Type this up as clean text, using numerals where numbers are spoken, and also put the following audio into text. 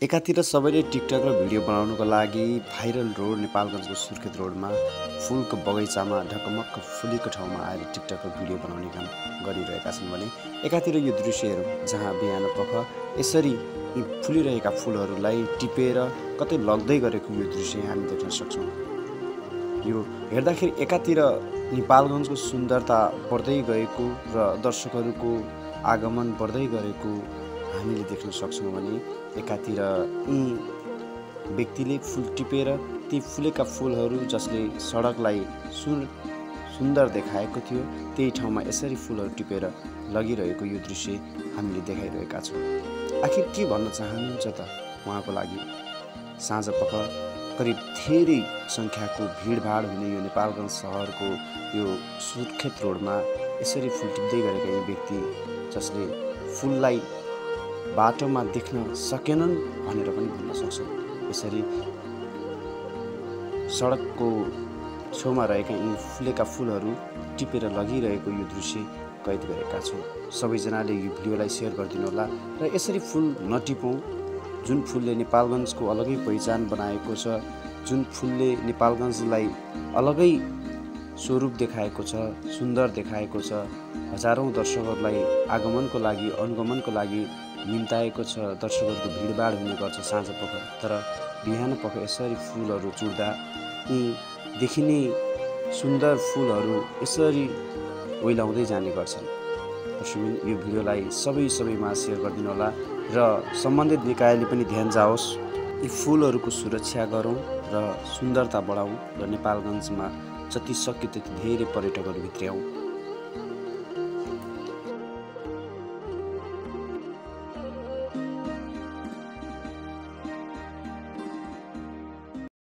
एकातिर सबैले टिकटक र भिडियो बनाउनको लागि भाइरल रोड नेपालगञ्जको सुर्खेत रोडमा फुलको बगैँचामा ढकमक्क फुलेको ठाउँमा आएर टिकटक र भिडियो बनाउने काम गरिरहेका छन् भने एकातिर यो दृश्यहरू जहाँ बिहान पख यसरी यी फुलिरहेका फुलहरूलाई टिपेर कतै लग्दै गरेको यो दृश्य हामी देख्न सक्छौँ। यो हेर्दाखेरि एकातिर नेपालगञ्जको सुन्दरता बढ्दै गएको र दर्शकहरूको आगमन बढ्दै गरेको हामीले देख्न सक्छौँ भने एकातिर यी व्यक्तिले फुल टिपेर ती फुलेका फुलहरू जसले सडकलाई सुन्दर देखाएको थियो त्यही ठाउँमा यसरी फुलहरू टिपेर लगिरहेको यो दृश्य हामीले देखाइरहेका छौँ। आखिर के भन्न चाहनुहुन्छ त उहाँको लागि? साँझ पख करिब धेरै सङ्ख्याको भिडभाड हुने यो नेपालगञ्ज सहरको यो सुर्खेत रोडमा यसरी फुल टिप्दै गरेका यी व्यक्ति जसले फुललाई बाटोमा देख्न सकेनन् भनेर पनि भन्न सक्छौँ। यसरी सडकको छेउमा रहेका यी फुलेका फुलहरू टिपेर लगिरहेको यो दृश्य कैद गरेका छौँ। सबैजनाले यो भिडियोलाई सेयर गरिदिनु होला र यसरी फुल नटिपौँ। जुन फुलले नेपालगञ्जको अलगै पहिचान बनाएको छ, जुन फुलले नेपालगञ्जलाई अलगै स्वरूप देखाएको छ, सुन्दर देखाएको छ, हजारौँ दर्शकहरूलाई आगमनको लागि अनुगमनको लागि निम्ताएको छ। दर्शकहरूको भिडभाड हुने गर्छ साँझ पख, तर बिहान पख यसरी फुलहरू चुड्दा यी देखिने सुन्दर फुलहरू यसरी ओइलाउँदै जाने गर्छन्। यो भिडियोलाई सबैमा सेयर गरिदिनु होला र सम्बन्धित निकायले पनि ध्यान जाओस्। यी फुलहरूको सुरक्षा गरौँ र सुन्दरता बढाउँ र नेपालगञ्जमा जति सक्यो त्यति धेरै पर्यटकहरू भित्र्याउँ।